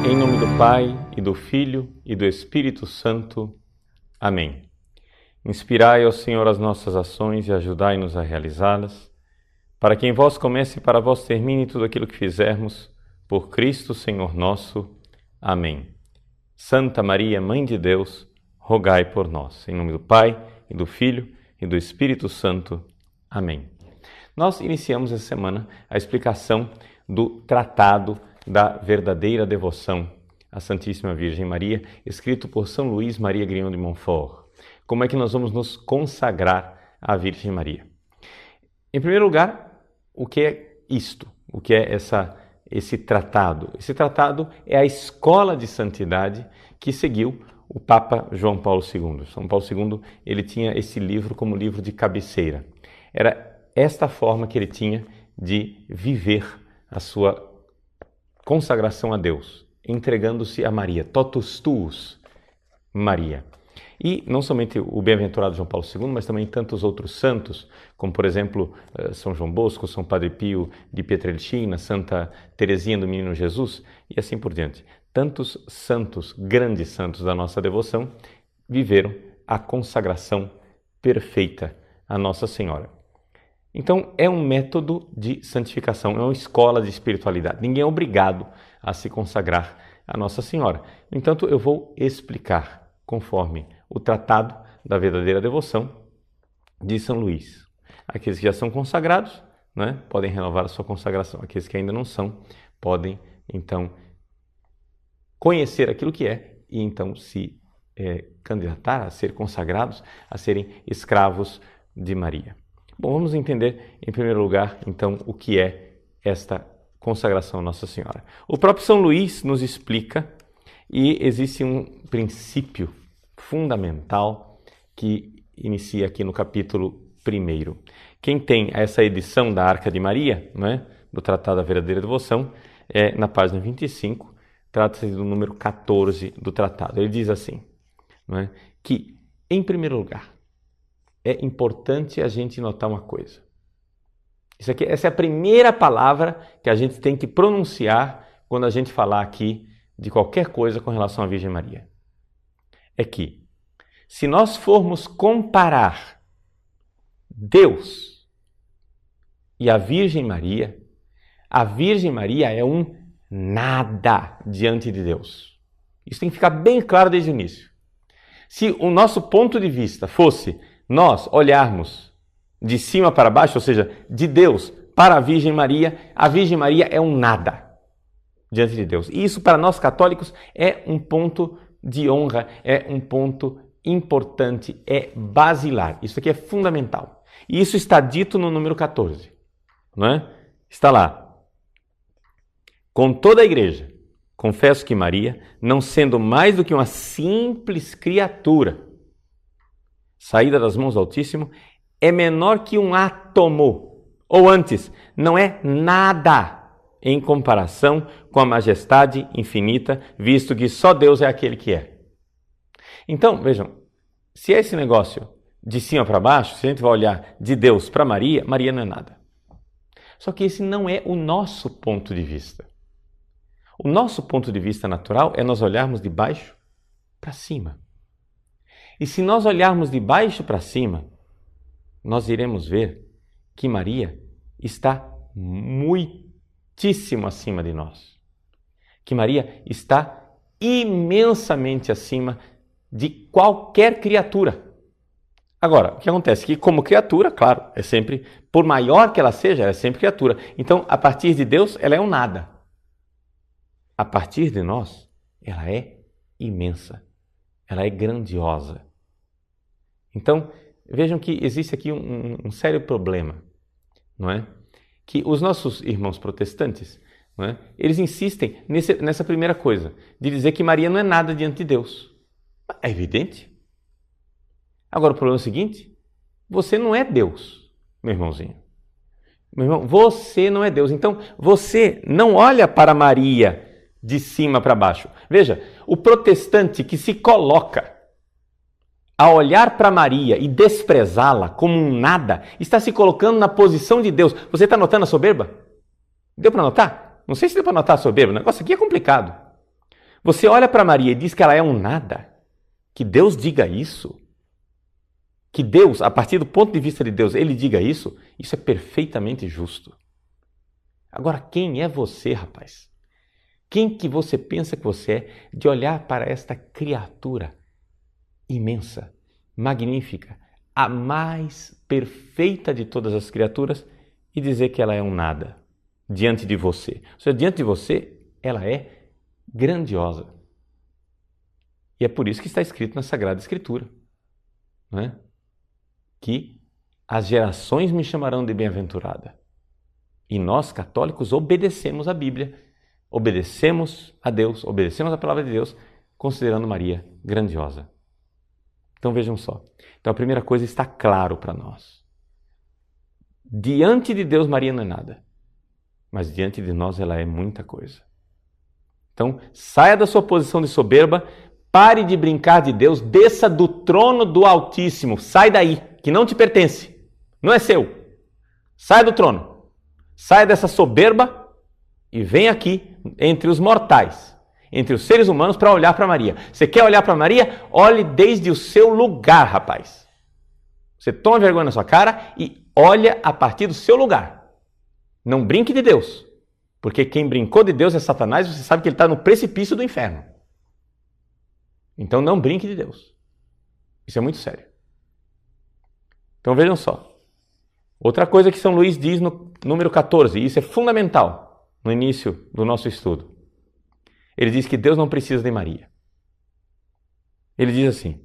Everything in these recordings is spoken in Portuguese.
Em nome do Pai, e do Filho, e do Espírito Santo. Amém. Inspirai, ó Senhor, as nossas ações e ajudai-nos a realizá-las, para que em vós comece e para vós termine tudo aquilo que fizermos, por Cristo, Senhor nosso. Amém. Santa Maria, Mãe de Deus, rogai por nós. Em nome do Pai, e do Filho, e do Espírito Santo. Amém. Nós iniciamos essa semana a explicação do Tratado da Verdadeira Devoção à Santíssima Virgem Maria, escrito por São Luís Maria Grignon de Montfort. Como é que nós vamos nos consagrar à Virgem Maria? Em primeiro lugar, o que é isto? O que é esse tratado? Esse tratado é a escola de santidade que seguiu o Papa João Paulo II. São Paulo II, ele tinha esse livro como livro de cabeceira. Era esta forma que ele tinha de viver a sua consagração a Deus, entregando-se a Maria, totus tuus, Maria. E não somente o bem-aventurado João Paulo II, mas também tantos outros santos, como por exemplo São João Bosco, São Padre Pio de Pietrelcina, Santa Teresinha do Menino Jesus e assim por diante. Tantos santos, grandes santos da nossa devoção, viveram a consagração perfeita a Nossa Senhora. Então, é um método de santificação, é uma escola de espiritualidade. Ninguém é obrigado a se consagrar a Nossa Senhora. No entanto, eu vou explicar conforme o Tratado da Verdadeira Devoção de São Luís. Aqueles que já são consagrados, né, podem renovar a sua consagração. Aqueles que ainda não são, podem, então, conhecer aquilo que é e, então, se candidatar a ser consagrados, a serem escravos de Maria. Bom, vamos entender, em primeiro lugar, então, o que é esta consagração a Nossa Senhora. O próprio São Luís nos explica e existe um princípio fundamental que inicia aqui no capítulo 1. Quem tem essa edição da Arca de Maria, né, do Tratado da Verdadeira Devoção, na página 25, trata-se do número 14 do tratado. Ele diz assim, né, que, em primeiro lugar, é importante a gente notar uma coisa. Essa é a primeira palavra que a gente tem que pronunciar quando a gente falar aqui de qualquer coisa com relação à Virgem Maria. É que, se nós formos comparar Deus e a Virgem Maria é um nada diante de Deus. Isso tem que ficar bem claro desde o início. Se o nosso ponto de vista fosse nós olharmos de cima para baixo, ou seja, de Deus para a Virgem Maria é um nada diante de Deus. E isso para nós católicos é um ponto de honra, é um ponto importante, é basilar. Isso aqui é fundamental. E isso está dito no número 14, não é? Está lá. Com toda a igreja, confesso que Maria, não sendo mais do que uma simples criatura, saída das mãos do Altíssimo, é menor que um átomo, ou antes, não é nada em comparação com a majestade infinita, visto que só Deus é aquele que é. Então, vejam, se é esse negócio de cima para baixo, se a gente vai olhar de Deus para Maria, Maria não é nada. Só que esse não é o nosso ponto de vista. O nosso ponto de vista natural é nós olharmos de baixo para cima. E se nós olharmos de baixo para cima, nós iremos ver que Maria está muitíssimo acima de nós. Que Maria está imensamente acima de qualquer criatura. Agora, o que acontece? Que como criatura, claro, é sempre, por maior que ela seja, ela é sempre criatura. Então, a partir de Deus, ela é um nada. A partir de nós, ela é imensa. Ela é grandiosa. Então, vejam que existe aqui um sério problema, não é? Que os nossos irmãos protestantes, não é? Eles insistem nessa primeira coisa, de dizer que Maria não é nada diante de Deus. É evidente. Agora, o problema é o seguinte, você não é Deus, meu irmãozinho. Meu irmão, você não é Deus. Então, você não olha para Maria de cima para baixo. Veja, o protestante que se coloca a olhar para Maria e desprezá-la como um nada, está se colocando na posição de Deus. Você está notando a soberba? Deu para notar? Não sei se deu para notar a soberba. O negócio aqui é complicado. Você olha para Maria e diz que ela é um nada? Que Deus diga isso? Que Deus, a partir do ponto de vista de Deus, ele diga isso? Isso é perfeitamente justo. Agora, quem é você, rapaz? Quem que você pensa que você é de olhar para esta criatura imensa, magnífica, a mais perfeita de todas as criaturas e dizer que ela é um nada diante de você? Ou seja, diante de você, ela é grandiosa. E é por isso que está escrito na Sagrada Escritura, não é? Que as gerações me chamarão de bem-aventurada. E nós, católicos, obedecemos a Bíblia, obedecemos a Deus, obedecemos a palavra de Deus, considerando Maria grandiosa. Então vejam só. Então a primeira coisa está claro para nós. Diante de Deus, Maria não é nada. Mas diante de nós, ela é muita coisa. Então, saia da sua posição de soberba, pare de brincar de Deus, desça do trono do Altíssimo, sai daí, que não te pertence, não é seu. Sai do trono, saia dessa soberba e vem aqui entre os mortais, entre os seres humanos para olhar para Maria. Você quer olhar para Maria? Olhe desde o seu lugar, rapaz. Você toma vergonha na sua cara e olha a partir do seu lugar. Não brinque de Deus, porque quem brincou de Deus é Satanás, você sabe que ele está no precipício do inferno. Então não brinque de Deus. Isso é muito sério. Então vejam só. Outra coisa que São Luís diz no número 14, e isso é fundamental no início do nosso estudo. Ele diz que Deus não precisa de Maria. Ele diz assim: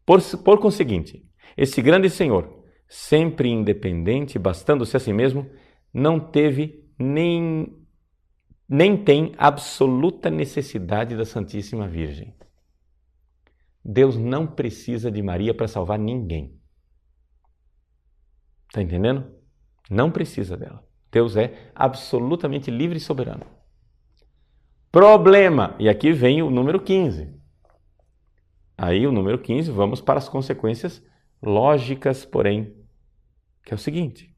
por conseguinte, esse grande Senhor, sempre independente, bastando-se a si mesmo, não teve nem tem absoluta necessidade da Santíssima Virgem. Deus não precisa de Maria para salvar ninguém. Está entendendo? Não precisa dela. Deus é absolutamente livre e soberano. Problema, e aqui vem o número 15. Aí o número 15, vamos para as consequências lógicas, porém, que é o seguinte: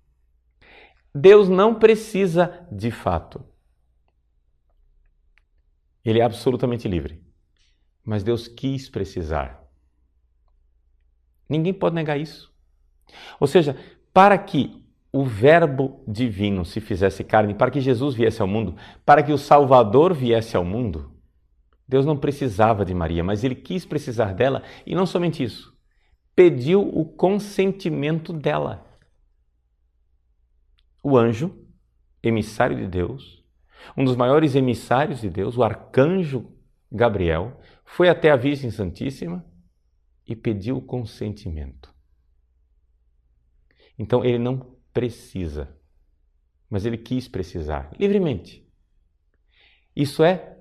Deus não precisa de fato. Ele é absolutamente livre. Mas Deus quis precisar. Ninguém pode negar isso. Ou seja, para que o Verbo divino se fizesse carne, para que Jesus viesse ao mundo, para que o Salvador viesse ao mundo, Deus não precisava de Maria, mas ele quis precisar dela, e não somente isso, pediu o consentimento dela. O anjo, emissário de Deus, um dos maiores emissários de Deus, o arcanjo Gabriel, foi até a Virgem Santíssima e pediu o consentimento. Então ele não precisa, mas ele quis precisar, livremente. Isso é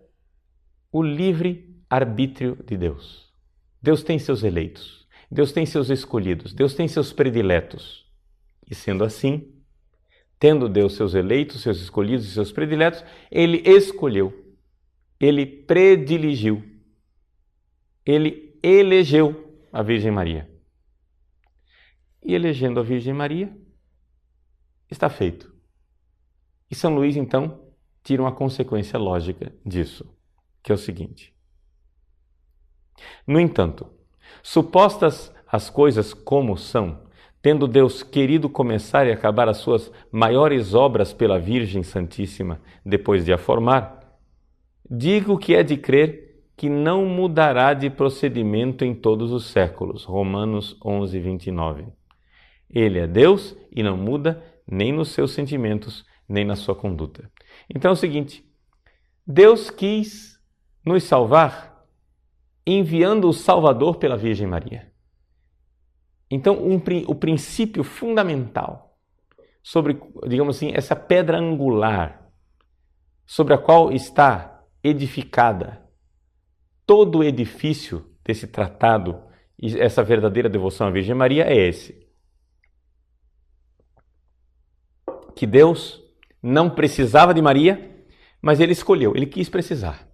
o livre arbítrio de Deus. Deus tem seus eleitos, Deus tem seus escolhidos, Deus tem seus prediletos. E sendo assim, tendo Deus seus eleitos, seus escolhidos e seus prediletos, ele escolheu, ele prediligiu, ele elegeu a Virgem Maria. E elegendo a Virgem Maria, está feito. E São Luís, então, tira uma consequência lógica disso, que é o seguinte. No entanto, supostas as coisas como são, tendo Deus querido começar e acabar as suas maiores obras pela Virgem Santíssima, depois de a formar, digo que é de crer que não mudará de procedimento em todos os séculos. Romanos 11, 29. Ele é Deus e não muda nem nos seus sentimentos, nem na sua conduta. Então é o seguinte, Deus quis nos salvar enviando o Salvador pela Virgem Maria. Então o princípio fundamental sobre, digamos assim, essa pedra angular sobre a qual está edificada todo o edifício desse tratado e essa verdadeira devoção à Virgem Maria é esse. Que Deus não precisava de Maria, mas ele escolheu, ele quis precisar.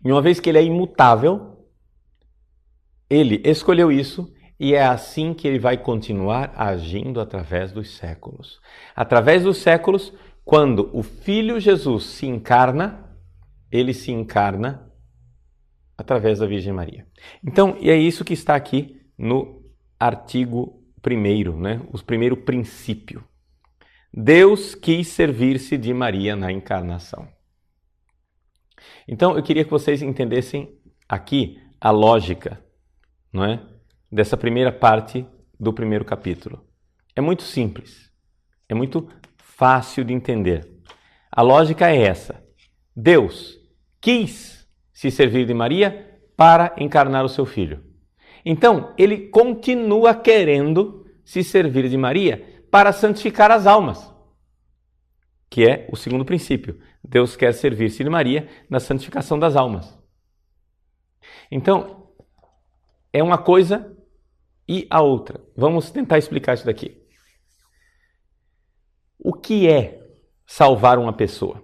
E uma vez que ele é imutável, ele escolheu isso e é assim que ele vai continuar agindo através dos séculos. Através dos séculos, quando o Filho Jesus se encarna, ele se encarna através da Virgem Maria. Então, e é isso que está aqui no artigo 1º, né? O primeiro princípio. Deus quis servir-se de Maria na encarnação. Então, eu queria que vocês entendessem aqui a lógica, não é? Dessa primeira parte do primeiro capítulo. É muito simples, é muito fácil de entender. A lógica é essa. Deus quis se servir de Maria para encarnar o seu filho. Então, ele continua querendo se servir de Maria para santificar as almas, que é o segundo princípio. Deus quer servir-se de Maria na santificação das almas. Então, é uma coisa e a outra. Vamos tentar explicar isso daqui. O que é salvar uma pessoa?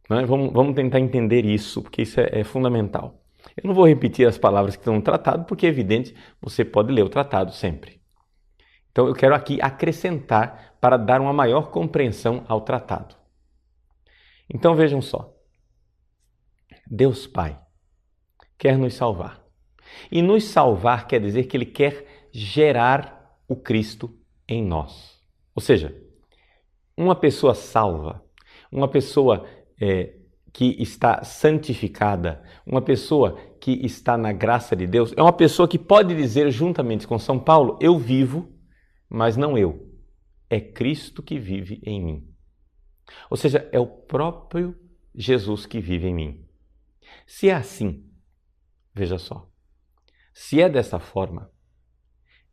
Vamos tentar entender isso, porque isso é fundamental. Eu não vou repetir as palavras que estão no tratado, porque é evidente, você pode ler o tratado sempre. Então eu quero aqui acrescentar para dar uma maior compreensão ao tratado. Então vejam só. Deus Pai quer nos salvar. E nos salvar quer dizer que Ele quer gerar o Cristo em nós. Ou seja, uma pessoa salva, uma pessoa que está santificada, uma pessoa que está na graça de Deus, é uma pessoa que pode dizer juntamente com São Paulo, eu vivo, mas não eu. É Cristo que vive em mim. Ou seja, é o próprio Jesus que vive em mim. Se é assim, veja só, se é dessa forma,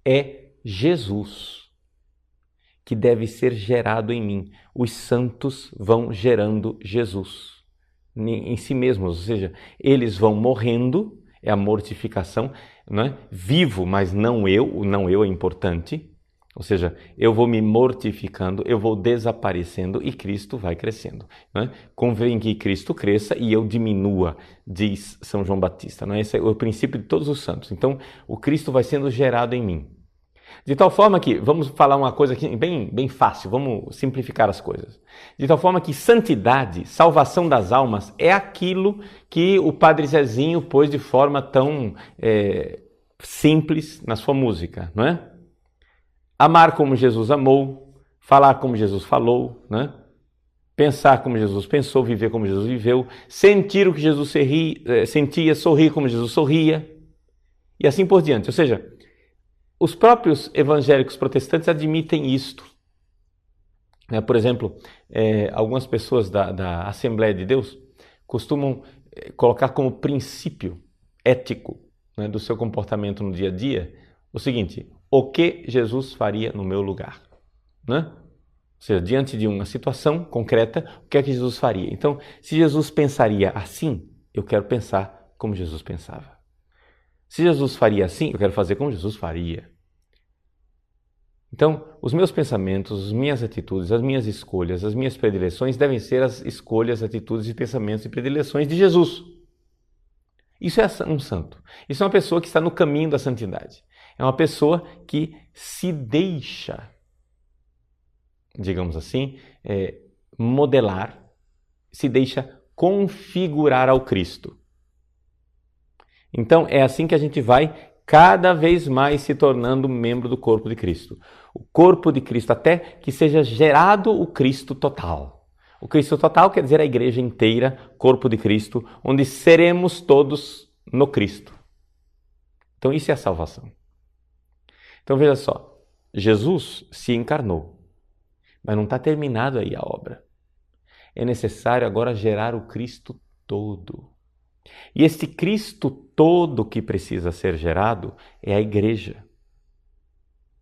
é Jesus que deve ser gerado em mim. Os santos vão gerando Jesus em si mesmos, ou seja, eles vão morrendo, é a mortificação, não é? Vivo, mas não eu, o não eu é importante, ou seja, eu vou me mortificando, eu vou desaparecendo e Cristo vai crescendo. Não é? Convém que Cristo cresça e eu diminua, diz São João Batista. Não é? Esse é o princípio de todos os santos. Então, o Cristo vai sendo gerado em mim. De tal forma que, vamos falar uma coisa aqui bem fácil, vamos simplificar as coisas. De tal forma que santidade, salvação das almas, é aquilo que o Padre Zezinho pôs de forma tão simples na sua música, não é? Amar como Jesus amou, falar como Jesus falou, né? Pensar como Jesus pensou, viver como Jesus viveu, sentir o que Jesus sentia, sorrir como Jesus sorria, e assim por diante. Ou seja, os próprios evangélicos protestantes admitem isto. Por exemplo, algumas pessoas da Assembleia de Deus costumam colocar como princípio ético, né, do seu comportamento no dia a dia o seguinte: o que Jesus faria no meu lugar? Né? Ou seja, diante de uma situação concreta, o que é que Jesus faria? Então, se Jesus pensaria assim, eu quero pensar como Jesus pensava. Se Jesus faria assim, eu quero fazer como Jesus faria. Então, os meus pensamentos, as minhas atitudes, as minhas escolhas, as minhas predileções devem ser as escolhas, atitudes e pensamentos e predileções de Jesus. Isso é um santo. Isso é uma pessoa que está no caminho da santidade. É uma pessoa que se deixa, digamos assim, modelar, se deixa configurar ao Cristo. Então, é assim que a gente vai cada vez mais se tornando membro do corpo de Cristo. O corpo de Cristo, até que seja gerado o Cristo total. O Cristo total quer dizer a igreja inteira, corpo de Cristo, onde seremos todos no Cristo. Então, isso é a salvação. Então, veja só, Jesus se encarnou, mas não está terminado aí a obra. É necessário agora gerar o Cristo todo. E este Cristo todo que precisa ser gerado é a igreja.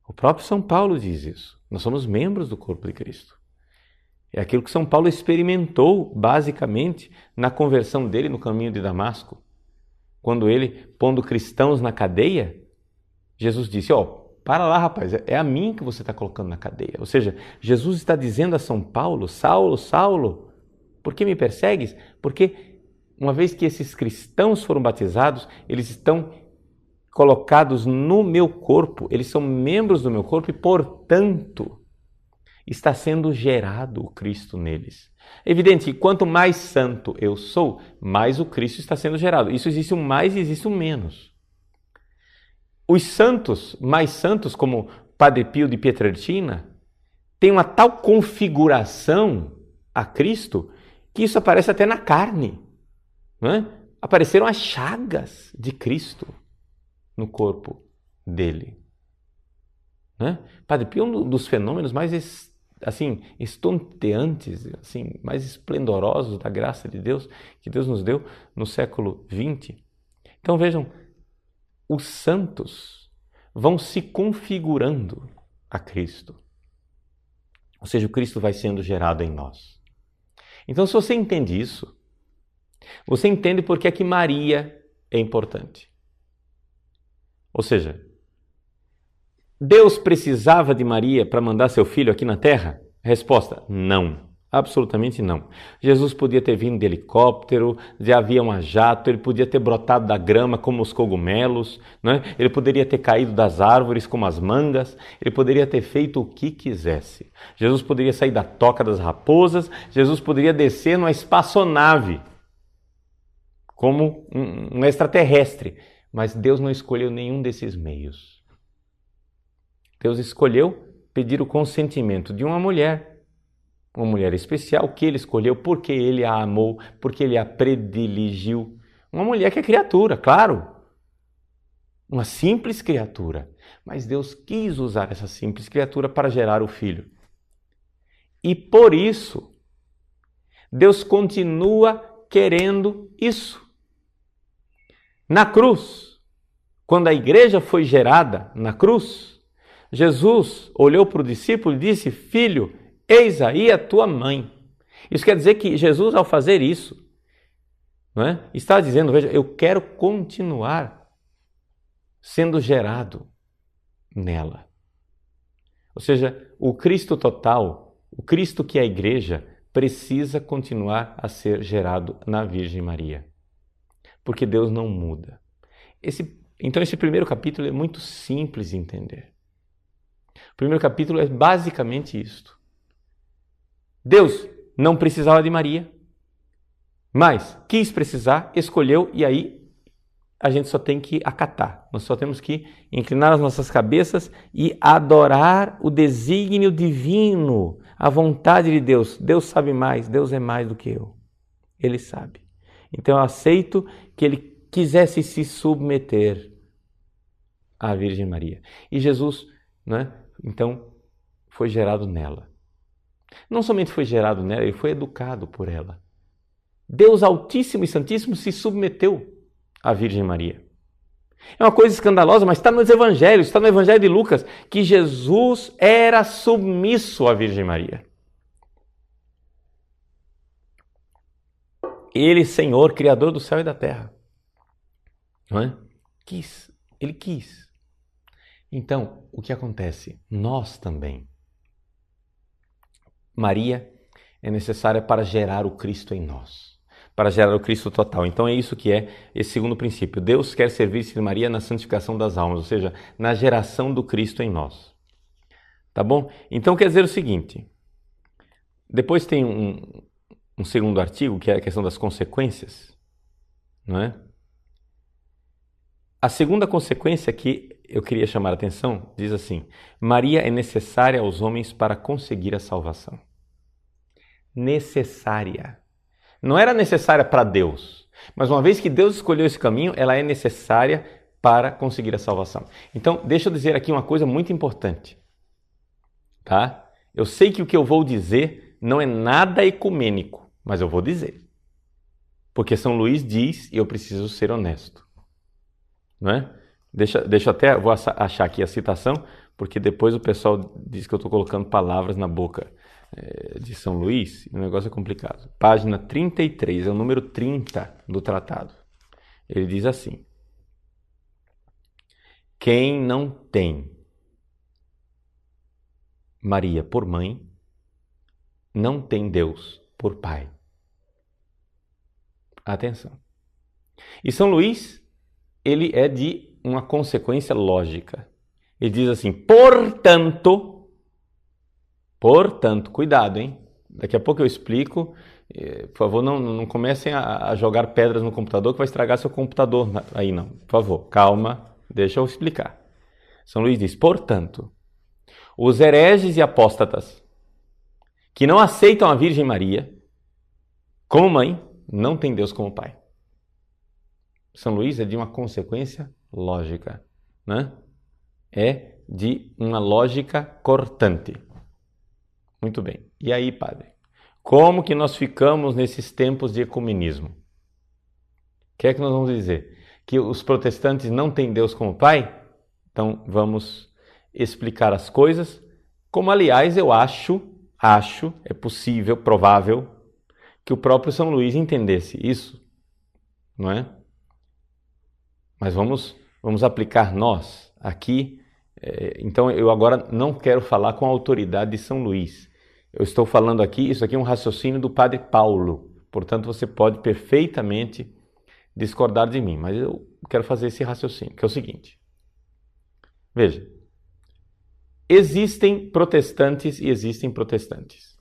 O próprio São Paulo diz isso. Nós somos membros do corpo de Cristo. É aquilo que São Paulo experimentou, basicamente, na conversão dele no caminho de Damasco. Quando ele, pondo cristãos na cadeia, Jesus disse, para lá, rapaz, é a mim que você está colocando na cadeia. Ou seja, Jesus está dizendo a São Paulo, Saulo, Saulo, por que me persegues? Porque uma vez que esses cristãos foram batizados, eles estão colocados no meu corpo, eles são membros do meu corpo e, portanto, está sendo gerado o Cristo neles. É evidente que quanto mais santo eu sou, mais o Cristo está sendo gerado. Isso existe um mais e existe um menos. Os santos, mais santos, como Padre Pio de Pietrelcina, têm uma tal configuração a Cristo que isso aparece até na carne. Não é? Apareceram as chagas de Cristo no corpo dele. Né? Padre Pio é um dos fenômenos mais assim, estonteantes, assim, mais esplendorosos da graça de Deus que Deus nos deu no século XX. Então vejam, os santos vão se configurando a Cristo. Ou seja, o Cristo vai sendo gerado em nós. Então, se você entende isso, você entende por que é que Maria é importante. Ou seja, Deus precisava de Maria para mandar seu filho aqui na Terra? Resposta, não. Absolutamente não. Jesus podia ter vindo de helicóptero, de avião a jato, ele podia ter brotado da grama como os cogumelos, né? Ele poderia ter caído das árvores como as mangas, ele poderia ter feito o que quisesse. Jesus poderia sair da toca das raposas, Jesus poderia descer numa espaçonave, como um extraterrestre. Mas Deus não escolheu nenhum desses meios. Deus escolheu pedir o consentimento de uma mulher especial que ele escolheu porque ele a amou, porque ele a prediligiu. Uma mulher que é criatura, claro, uma simples criatura, mas Deus quis usar essa simples criatura para gerar o Filho. E por isso, Deus continua querendo isso. Na cruz, quando a igreja foi gerada na cruz, Jesus olhou para o discípulo e disse, filho, eis aí a tua mãe. Isso quer dizer que Jesus, ao fazer isso, não é? Está dizendo, veja, eu quero continuar sendo gerado nela. Ou seja, o Cristo total, o Cristo que é a igreja, precisa continuar a ser gerado na Virgem Maria. Porque Deus não muda. Então esse primeiro capítulo é muito simples de entender. O primeiro capítulo é basicamente isto. Deus não precisava de Maria, mas quis precisar, escolheu, e aí a gente só tem que acatar. Nós só temos que inclinar as nossas cabeças e adorar o desígnio divino, a vontade de Deus. Deus sabe mais, Deus é mais do que eu. Ele sabe. Então eu aceito que ele quisesse se submeter à Virgem Maria. E Jesus, né, então, foi gerado nela. Não somente foi gerado nela, ele foi educado por ela. Deus Altíssimo e Santíssimo se submeteu à Virgem Maria. É uma coisa escandalosa, mas está nos Evangelhos, está no Evangelho de Lucas, que Jesus era submisso à Virgem Maria. Ele, Senhor, Criador do céu e da terra. Não é? Ele quis. Então, o que acontece? Nós também. Maria é necessária para gerar o Cristo em nós, para gerar o Cristo total. Então é isso que é esse segundo princípio. Deus quer servir-se de Maria na santificação das almas, ou seja, na geração do Cristo em nós. Tá bom? Então quer dizer o seguinte, depois tem um segundo artigo, que é a questão das consequências, não é? A segunda consequência que eu queria chamar a atenção diz assim, Maria é necessária aos homens para conseguir a salvação. Necessária. Não era necessária para Deus, mas uma vez que Deus escolheu esse caminho, ela é necessária para conseguir a salvação. Então, deixa eu dizer aqui uma coisa muito importante. Tá? Eu sei que o que eu vou dizer não é nada ecumênico, mas eu vou dizer. Porque São Luís diz, e eu preciso ser honesto. Não é? Deixa até, vou achar aqui a citação, porque depois o pessoal diz que eu estou colocando palavras na boca de São Luís, e o negócio é complicado. Página 33, é o número 30 do tratado. Ele diz assim, quem não tem Maria por mãe, não tem Deus por pai. Atenção. E São Luís, ele é de uma consequência lógica. Ele diz assim, portanto, Portanto, cuidado, hein? Daqui a pouco eu explico. Por favor, não comecem a jogar pedras no computador que vai estragar seu computador aí, não. Por favor, calma, deixa eu explicar. São Luís diz, portanto, os hereges e apóstatas que não aceitam a Virgem Maria como mãe, não têm Deus como pai. São Luís é de uma consequência lógica, né? É de uma lógica cortante. Muito bem. E aí, padre? Como que nós ficamos nesses tempos de ecumenismo? O que é que nós vamos dizer? Que os protestantes não têm Deus como pai? Então, vamos explicar as coisas, como aliás eu acho, é possível, provável, que o próprio São Luís entendesse isso, não é? Mas vamos aplicar nós aqui. Então, eu agora não quero falar com a autoridade de São Luís. Eu estou falando aqui, isso aqui é um raciocínio do Padre Paulo. Portanto, você pode perfeitamente discordar de mim, mas eu quero fazer esse raciocínio, que é o seguinte. Veja, existem protestantes e existem protestantes.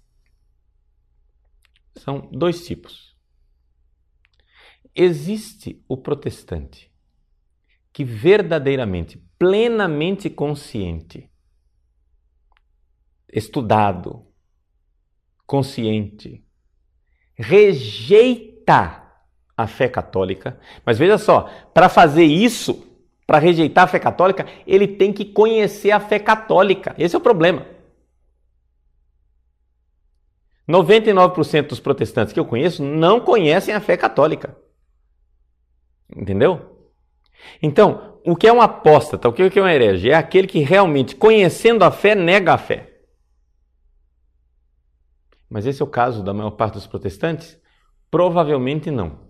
São dois tipos. Existe o protestante que verdadeiramente, plenamente consciente, estudado, consciente, rejeita a fé católica. Mas veja só, para fazer isso, para rejeitar a fé católica, ele tem que conhecer a fé católica. Esse é o problema. 99% dos protestantes que eu conheço não conhecem a fé católica. Entendeu? Então, o que é um apóstata, o que é um herege? É aquele que realmente, conhecendo a fé, nega a fé. Mas esse é o caso da maior parte dos protestantes? Provavelmente não.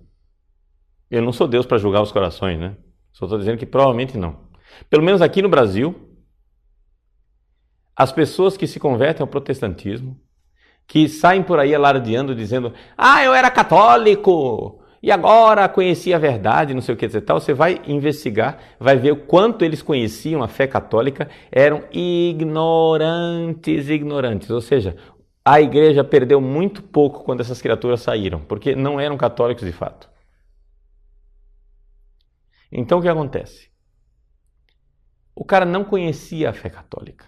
Eu não sou Deus para julgar os corações, né? Só estou dizendo que provavelmente não. Pelo menos aqui no Brasil, as pessoas que se convertem ao protestantismo, que saem por aí alardeando, dizendo, eu era católico, e agora conheci a verdade, não sei o que dizer tal, você vai investigar, vai ver o quanto eles conheciam a fé católica, eram ignorantes, ou seja, a igreja perdeu muito pouco quando essas criaturas saíram, porque não eram católicos de fato. Então o que acontece? O cara não conhecia a fé católica.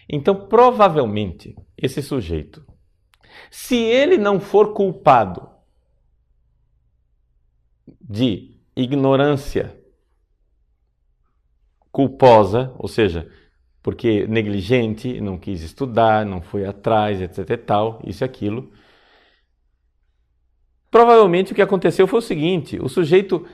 Então provavelmente esse sujeito, se ele não for culpado de ignorância culposa, ou seja, porque negligente, não quis estudar, não foi atrás, etc e tal, isso e aquilo, provavelmente o que aconteceu foi o seguinte, o sujeito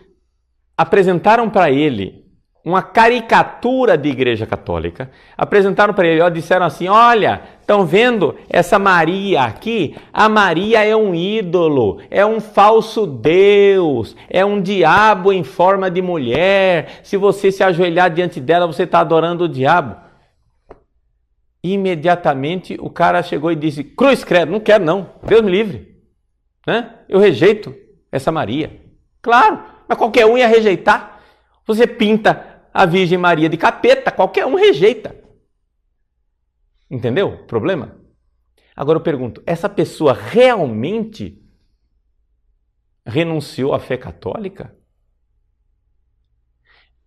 apresentaram para ele uma caricatura de igreja católica, apresentaram para ele, disseram assim, olha, estão vendo essa Maria aqui? A Maria é um ídolo, é um falso Deus, é um diabo em forma de mulher, se você se ajoelhar diante dela, você está adorando o diabo. Imediatamente o cara chegou e disse, cruz credo, não quero não, Deus me livre, né? Eu rejeito essa Maria. Claro, mas qualquer um ia rejeitar. Você pinta a Virgem Maria de capeta, qualquer um rejeita. Entendeu o problema? Agora eu pergunto, essa pessoa realmente renunciou à fé católica?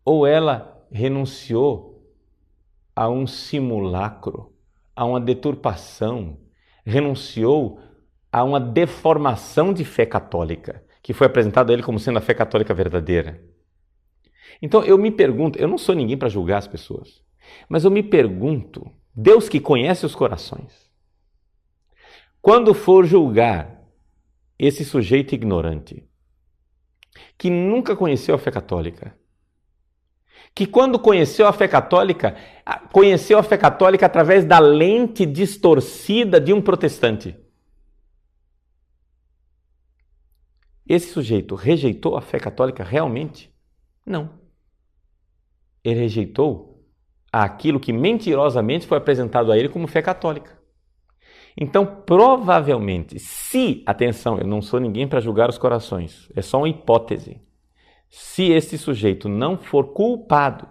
Ou ela renunciou a um simulacro, a uma deturpação, renunciou a uma deformação de fé católica, que foi apresentada a ele como sendo a fé católica verdadeira? Então eu me pergunto, eu não sou ninguém para julgar as pessoas, mas eu me pergunto, Deus que conhece os corações, quando for julgar esse sujeito ignorante, que nunca conheceu a fé católica, que quando conheceu a fé católica através da lente distorcida de um protestante, esse sujeito rejeitou a fé católica realmente? Não. Ele rejeitou aquilo que mentirosamente foi apresentado a ele como fé católica. Então, provavelmente, atenção, eu não sou ninguém para julgar os corações, é só uma hipótese. Se esse sujeito não for culpado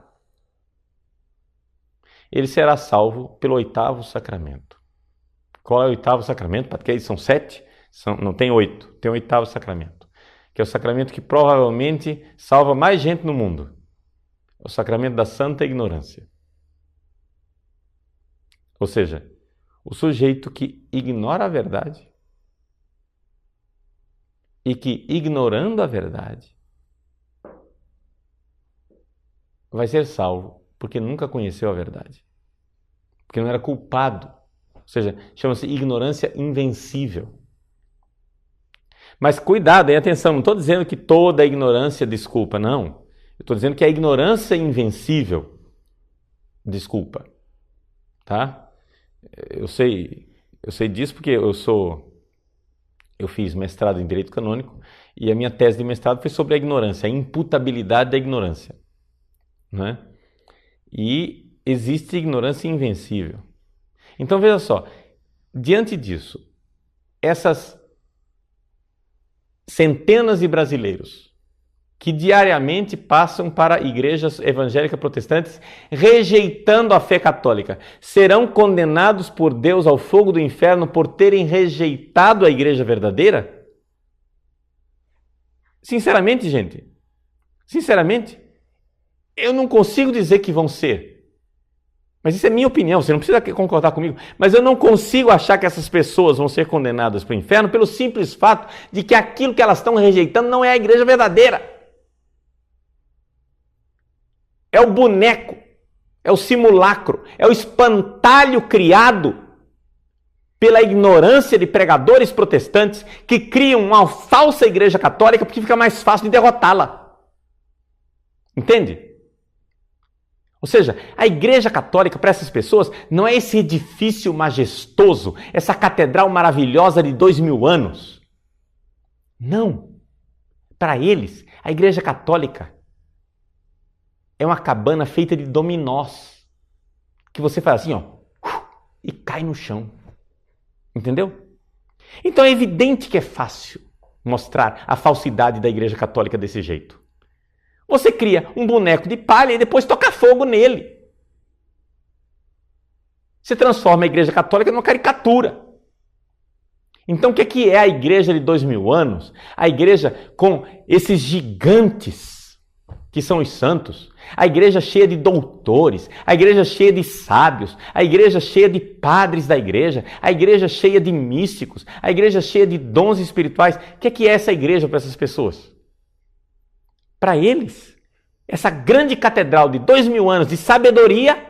ele será salvo pelo 8º sacramento. Qual é o 8º sacramento? Porque aí são 7, não tem 8, tem o 8º sacramento, que é o sacramento que provavelmente salva mais gente no mundo. É o sacramento da santa ignorância. Ou seja, o sujeito que ignora a verdade e que, ignorando a verdade, vai ser salvo porque nunca conheceu a verdade, porque não era culpado. Ou seja, chama-se ignorância invencível. Mas cuidado, e atenção, não estou dizendo que toda ignorância desculpa, não. Eu estou dizendo que a ignorância invencível desculpa. Tá? Eu sei disso porque eu fiz mestrado em Direito Canônico e a minha tese de mestrado foi sobre a ignorância, a imputabilidade da ignorância. Né? E existe ignorância invencível. Então veja só, diante disso, essas centenas de brasileiros que diariamente passam para igrejas evangélicas protestantes rejeitando a fé católica, serão condenados por Deus ao fogo do inferno por terem rejeitado a igreja verdadeira? Sinceramente, gente, eu não consigo dizer que vão ser. Mas isso é minha opinião, você não precisa concordar comigo. Mas eu não consigo achar que essas pessoas vão ser condenadas para o inferno pelo simples fato de que aquilo que elas estão rejeitando não é a igreja verdadeira. É o boneco, é o simulacro, é o espantalho criado pela ignorância de pregadores protestantes que criam uma falsa igreja católica porque fica mais fácil de derrotá-la. Entende? Ou seja, a igreja católica para essas pessoas não é esse edifício majestoso, essa catedral maravilhosa de 2000 anos. Não. Para eles, a igreja católica é uma cabana feita de dominós, que você faz assim, ó, e cai no chão. Entendeu? Então é evidente que é fácil mostrar a falsidade da igreja católica desse jeito. Você cria um boneco de palha e depois toca fogo nele. Você transforma a igreja católica numa caricatura. Então o que é a igreja de 2000 anos? A igreja com esses gigantes que são os santos. A igreja cheia de doutores. A igreja cheia de sábios. A igreja cheia de padres da igreja. A igreja cheia de místicos. A igreja cheia de dons espirituais. O que é essa igreja para essas pessoas? Para eles, essa grande catedral de 2000 anos de sabedoria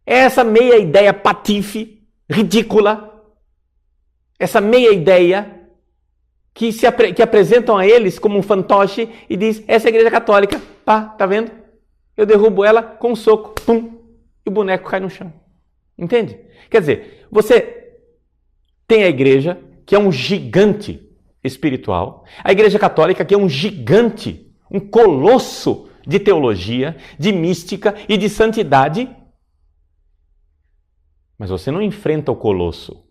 é essa meia ideia patife, ridícula, essa meia ideia que apresentam a eles como um fantoche e diz, essa é a igreja católica, pá, tá vendo? Eu derrubo ela com um soco, pum, e o boneco cai no chão. Entende? Quer dizer, você tem a igreja que é um gigante espiritual, a igreja católica que é um gigante, um colosso de teologia, de mística e de santidade, mas você não enfrenta o colosso,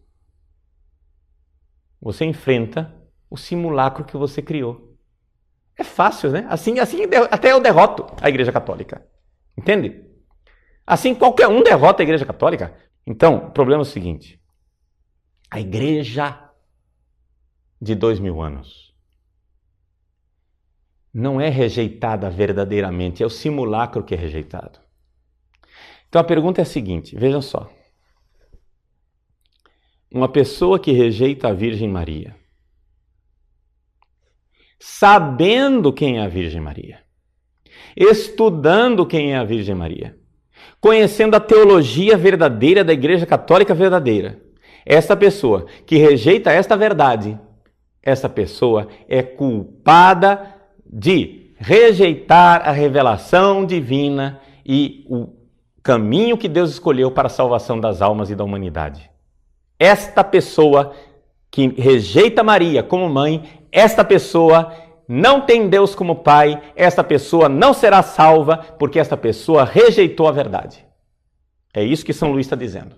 você enfrenta o simulacro que você criou. É fácil, né? Assim até eu derroto a igreja católica, entende? Assim qualquer um derrota a igreja católica. Então, o problema é o seguinte, a igreja de 2000 anos não é rejeitada verdadeiramente, é o simulacro que é rejeitado. Então a pergunta é a seguinte, vejam só. Uma pessoa que rejeita a Virgem Maria, sabendo quem é a Virgem Maria, estudando quem é a Virgem Maria, conhecendo a teologia verdadeira da Igreja Católica verdadeira, esta pessoa que rejeita esta verdade, essa pessoa é culpada de rejeitar a revelação divina e o caminho que Deus escolheu para a salvação das almas e da humanidade. Esta pessoa que rejeita Maria como mãe, esta pessoa não tem Deus como pai, esta pessoa não será salva porque esta pessoa rejeitou a verdade. É isso que São Luís está dizendo.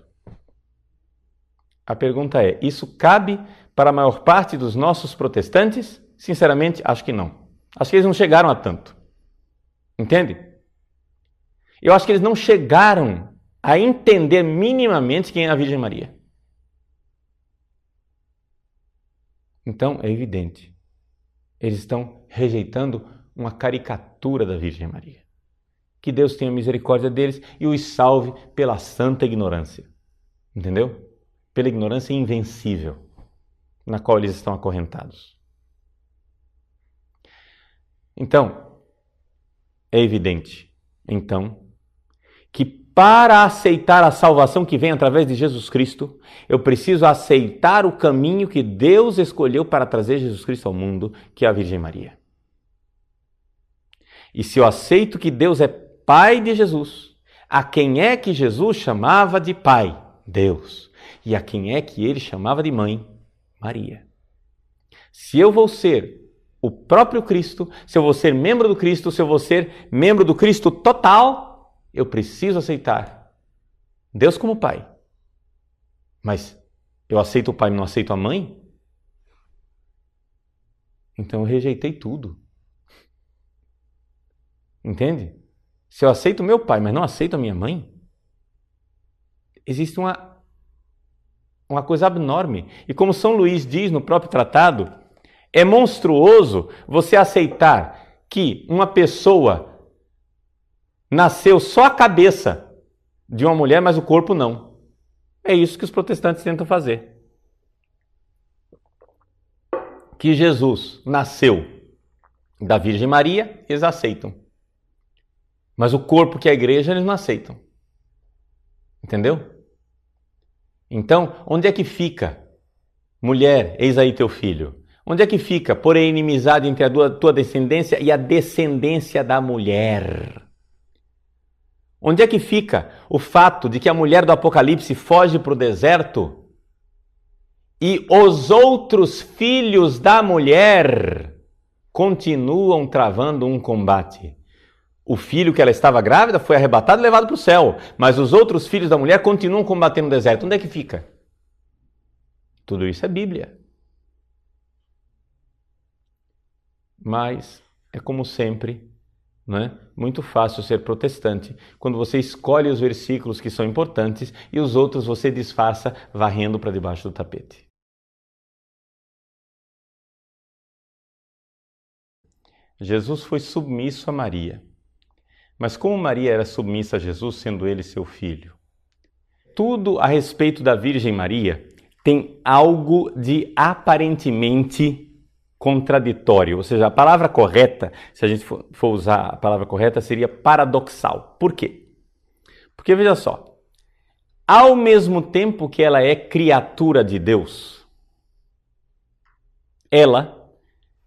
A pergunta é, isso cabe para a maior parte dos nossos protestantes? Sinceramente, acho que não. Acho que eles não chegaram a tanto. Entende? Eu acho que eles não chegaram a entender minimamente quem é a Virgem Maria. Então, é evidente. Eles estão rejeitando uma caricatura da Virgem Maria. Que Deus tenha misericórdia deles e os salve pela santa ignorância. Entendeu? Pela ignorância invencível na qual eles estão acorrentados. Então, é evidente, que para aceitar a salvação que vem através de Jesus Cristo, eu preciso aceitar o caminho que Deus escolheu para trazer Jesus Cristo ao mundo, que é a Virgem Maria. E se eu aceito que Deus é Pai de Jesus, a quem é que Jesus chamava de Pai? Deus. E a quem é que ele chamava de Mãe? Maria. Se eu vou ser o próprio Cristo, se eu vou ser membro do Cristo, se eu vou ser membro do Cristo total, eu preciso aceitar Deus como Pai. Mas eu aceito o Pai e não aceito a Mãe? Então eu rejeitei tudo. Entende? Se eu aceito meu pai, mas não aceito a minha mãe, existe uma coisa abnorme. E como São Luís diz no próprio tratado, é monstruoso você aceitar que uma pessoa nasceu só a cabeça de uma mulher, mas o corpo não. É isso que os protestantes tentam fazer. Que Jesus nasceu da Virgem Maria, eles aceitam. Mas o corpo que é a igreja, eles não aceitam. Entendeu? Então, onde é que fica? Mulher, eis aí teu filho. Onde é que fica? Porém, inimizade entre a tua descendência e a descendência da mulher. Onde é que fica o fato de que a mulher do Apocalipse foge para o deserto e os outros filhos da mulher continuam travando um combate? O filho que ela estava grávida foi arrebatado e levado para o céu, mas os outros filhos da mulher continuam combatendo no deserto. Onde é que fica? Tudo isso é Bíblia. Mas é como sempre, né? Muito fácil ser protestante quando você escolhe os versículos que são importantes e os outros você disfarça varrendo para debaixo do tapete. Jesus foi submisso a Maria. Mas como Maria era submissa a Jesus, sendo ele seu filho? Tudo a respeito da Virgem Maria tem algo de aparentemente contraditório. Ou seja, a palavra correta, se a gente for usar a palavra correta, seria paradoxal. Por quê? Porque veja só, ao mesmo tempo que ela é criatura de Deus, ela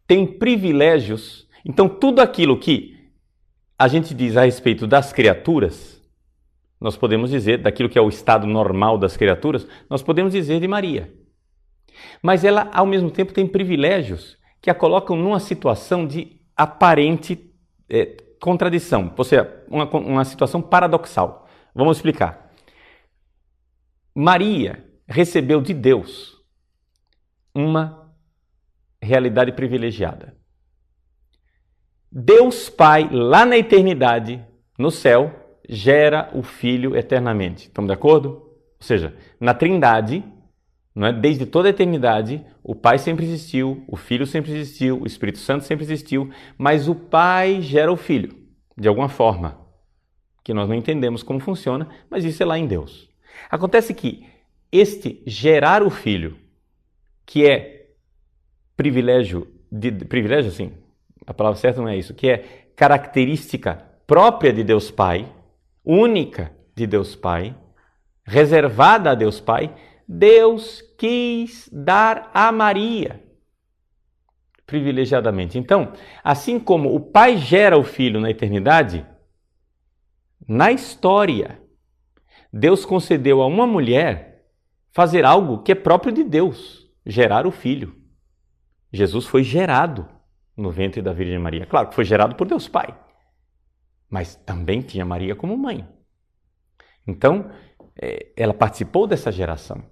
tem privilégios. Então tudo aquilo que a gente diz a respeito das criaturas, nós podemos dizer, daquilo que é o estado normal das criaturas, nós podemos dizer de Maria. Mas ela, ao mesmo tempo, tem privilégios que a colocam numa situação de aparente contradição, ou seja, uma situação paradoxal. Vamos explicar. Maria recebeu de Deus uma realidade privilegiada. Deus Pai, lá na eternidade, no céu, gera o Filho eternamente. Estamos de acordo? Ou seja, na Trindade, não é? Desde toda a eternidade, o Pai sempre existiu, o Filho sempre existiu, o Espírito Santo sempre existiu, mas o Pai gera o Filho, de alguma forma, que nós não entendemos como funciona, mas isso é lá em Deus. Acontece que este gerar o Filho, que é privilégio, sim, a palavra certa não é isso, que é característica própria de Deus Pai, única de Deus Pai, reservada a Deus Pai, Deus quis dar a Maria privilegiadamente. Então, assim como o Pai gera o Filho na eternidade, na história, Deus concedeu a uma mulher fazer algo que é próprio de Deus, gerar o Filho. Jesus foi gerado no ventre da Virgem Maria. Claro que foi gerado por Deus Pai, mas também tinha Maria como mãe. Então, ela participou dessa geração.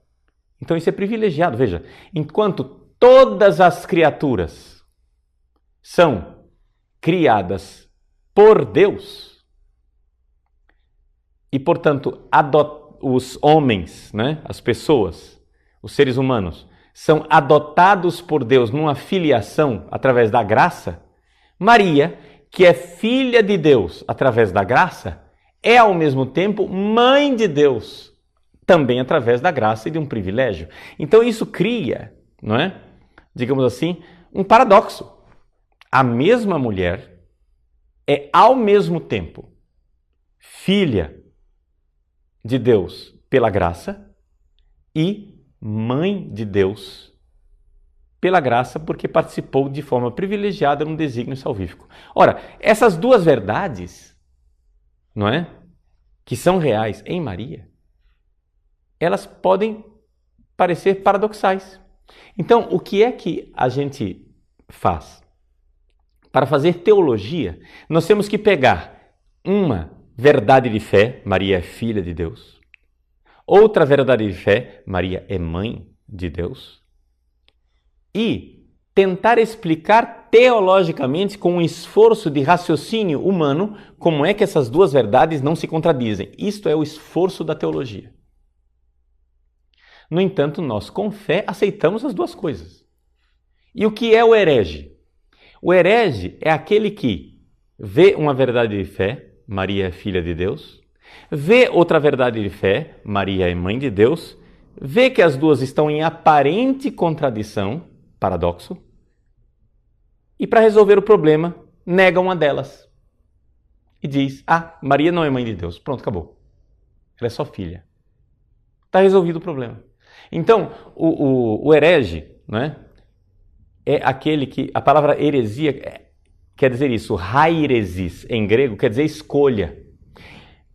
Então isso é privilegiado. Veja, enquanto todas as criaturas são criadas por Deus, e, portanto, os homens, né, as pessoas, os seres humanos, são adotados por Deus numa filiação através da graça, Maria, que é filha de Deus através da graça, é ao mesmo tempo mãe de Deus, também através da graça e de um privilégio. Então isso cria, não é? Digamos assim, um paradoxo. A mesma mulher é ao mesmo tempo filha de Deus pela graça e mãe de Deus pela graça, porque participou de forma privilegiada num desígnio salvífico. Ora, essas duas verdades, não é? Que são reais em Maria, elas podem parecer paradoxais. Então, o que é que a gente faz? Para fazer teologia, nós temos que pegar uma verdade de fé, Maria é filha de Deus. Outra verdade de fé, Maria é mãe de Deus. E tentar explicar teologicamente, com um esforço de raciocínio humano, como é que essas duas verdades não se contradizem. Isto é o esforço da teologia. No entanto, nós com fé aceitamos as duas coisas. E o que é o herege? O herege é aquele que vê uma verdade de fé, Maria é filha de Deus, vê outra verdade de fé, Maria é mãe de Deus, vê que as duas estão em aparente contradição, paradoxo, e para resolver o problema, nega uma delas. E diz, Maria não é mãe de Deus. Pronto, acabou. Ela é só filha. Está resolvido o problema. Então, o herege, né, é aquele que... A palavra heresia quer dizer isso. Hairesis, em grego, quer dizer escolha.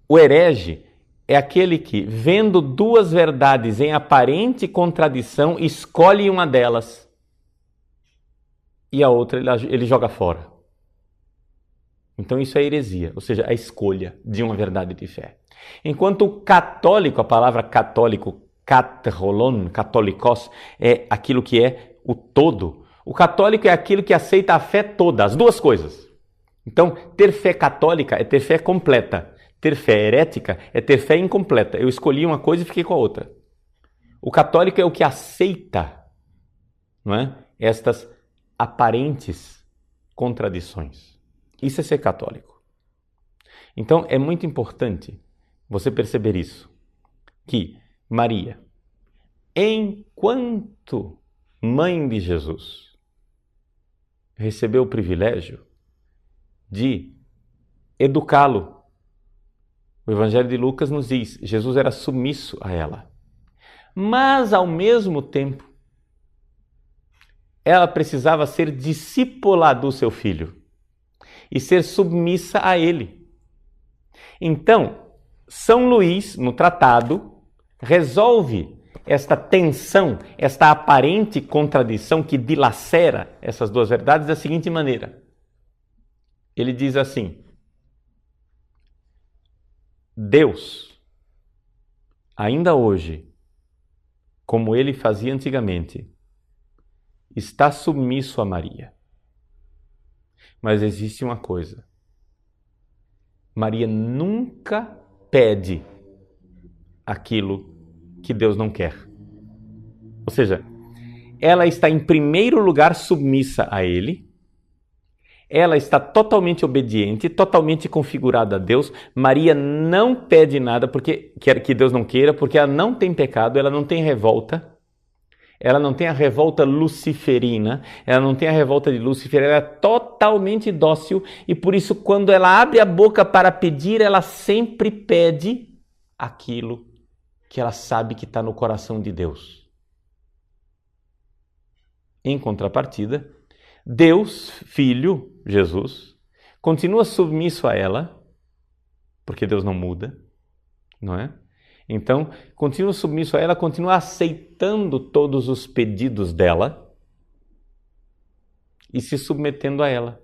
O herege é aquele que, vendo duas verdades em aparente contradição, escolhe uma delas e a outra ele joga fora. Então isso é heresia, ou seja, a escolha de uma verdade de fé. Enquanto o católico, a palavra católico, katholon, katolikos, é aquilo que é o todo. O católico é aquilo que aceita a fé toda, as duas coisas. Então, ter fé católica é ter fé completa. Ter fé herética é ter fé incompleta. Eu escolhi uma coisa e fiquei com a outra. O católico é o que aceita, não é, estas aparentes contradições. Isso é ser católico. Então, é muito importante você perceber isso, que Maria, enquanto mãe de Jesus, recebeu o privilégio de educá-lo. O Evangelho de Lucas nos diz, Jesus era submisso a ela. Mas, ao mesmo tempo, ela precisava ser discípula do seu filho e ser submissa a ele. Então, São Luís, no tratado, resolve esta tensão, esta aparente contradição que dilacera essas duas verdades da seguinte maneira. Ele diz assim: Deus, ainda hoje, como ele fazia antigamente, está submisso a Maria. Mas existe uma coisa. Maria nunca pede aquilo que Deus não quer. Ou seja, ela está em primeiro lugar submissa a Ele, ela está totalmente obediente, totalmente configurada a Deus. Maria não pede nada porque quer que Deus não queira, porque ela não tem pecado, ela não tem revolta. Ela não tem a revolta luciferina, ela não tem a revolta de Lúcifer, ela é totalmente dócil e por isso quando ela abre a boca para pedir, ela sempre pede aquilo que ela sabe que está no coração de Deus. Em contrapartida, Deus, Filho, Jesus, continua submisso a ela, porque Deus não muda, não é? Então, continua submisso a ela, continua aceitando todos os pedidos dela e se submetendo a ela.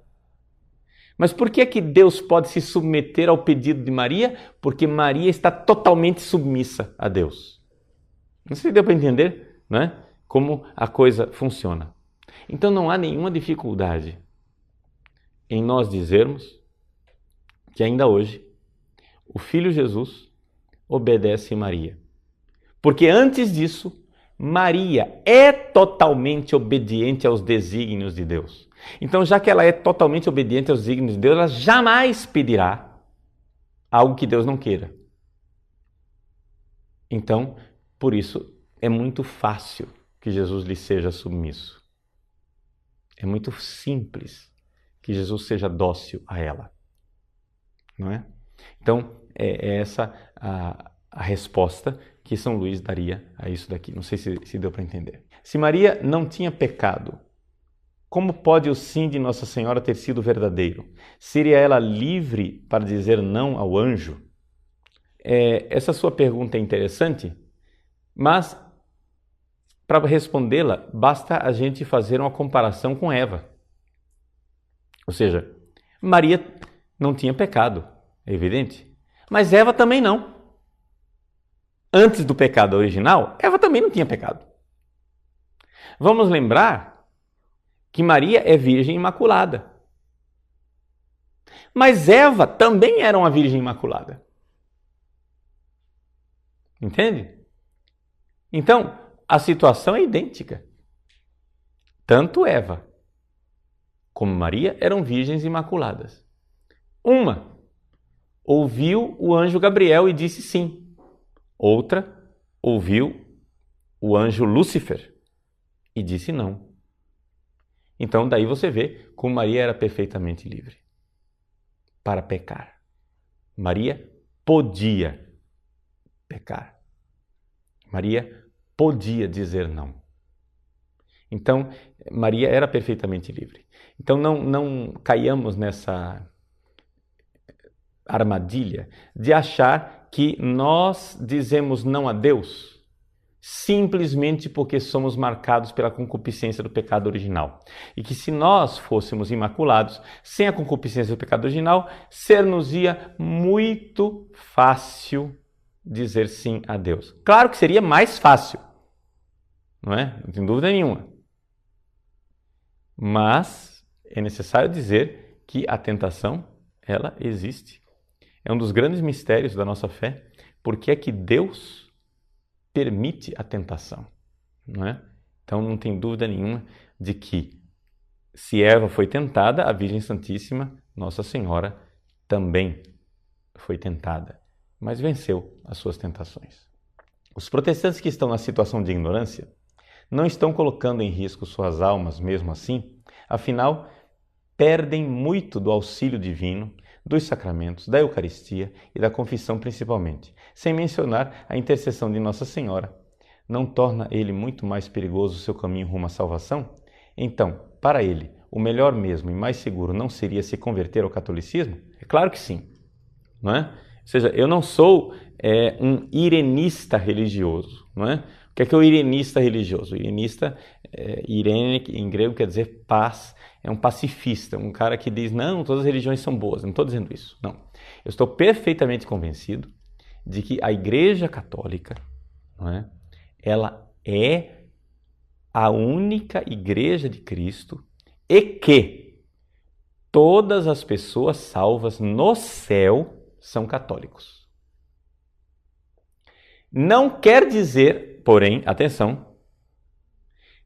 Mas por que é que Deus pode se submeter ao pedido de Maria? Porque Maria está totalmente submissa a Deus. Não sei se deu para entender, né? Como a coisa funciona. Então não há nenhuma dificuldade em nós dizermos que ainda hoje o Filho Jesus obedece Maria. Porque antes disso, Maria é totalmente obediente aos desígnios de Deus. Então, já que ela é totalmente obediente aos desígnios de Deus, ela jamais pedirá algo que Deus não queira. Então, por isso, é muito fácil que Jesus lhe seja submisso. É muito simples que Jesus seja dócil a ela. Não é? Então, é essa a resposta que São Luís daria a isso daqui. Não sei se deu para entender. Se Maria não tinha pecado, como pode o sim de Nossa Senhora ter sido verdadeiro? Seria ela livre para dizer não ao anjo? Essa sua pergunta é interessante, mas para respondê-la, basta a gente fazer uma comparação com Eva. Ou seja, Maria não tinha pecado, é evidente, mas Eva também não. Antes do pecado original, Eva também não tinha pecado. Vamos lembrar que Maria é virgem imaculada. Mas Eva também era uma virgem imaculada. Entende? Então, a situação é idêntica. Tanto Eva como Maria eram virgens imaculadas. Uma ouviu o anjo Gabriel e disse sim. Outra ouviu o anjo Lúcifer e disse não. Então, daí você vê como Maria era perfeitamente livre para pecar. Maria podia pecar. Maria podia dizer não. Então, Maria era perfeitamente livre. Então, não caiamos nessa armadilha de achar que nós dizemos não a Deus simplesmente porque somos marcados pela concupiscência do pecado original. E que se nós fôssemos imaculados, sem a concupiscência do pecado original, ser-nos-ia muito fácil dizer sim a Deus. Claro que seria mais fácil, não é? Não tem dúvida nenhuma. Mas é necessário dizer que a tentação, ela existe. É um dos grandes mistérios da nossa fé, porque é que Deus permite a tentação, não é? Então não tem dúvida nenhuma de que se Eva foi tentada, a Virgem Santíssima, Nossa Senhora, também foi tentada, mas venceu as suas tentações. Os protestantes que estão na situação de ignorância não estão colocando em risco suas almas mesmo assim, afinal, perdem muito do auxílio divino, dos sacramentos, da Eucaristia e da confissão principalmente, sem mencionar a intercessão de Nossa Senhora. Não torna ele muito mais perigoso o seu caminho rumo à salvação? Então, para ele, o melhor mesmo e mais seguro não seria se converter ao catolicismo? É claro que sim, não é? Ou seja, eu não sou um irenista religioso, não é? O que é o irenista religioso? O irenista, irene, em grego, quer dizer paz, é um pacifista, um cara que diz, não, todas as religiões são boas. Não estou dizendo isso, não. Eu estou perfeitamente convencido de que a Igreja Católica, não é? Ela é a única Igreja de Cristo e que todas as pessoas salvas no céu são católicos. Não quer dizer, porém, atenção,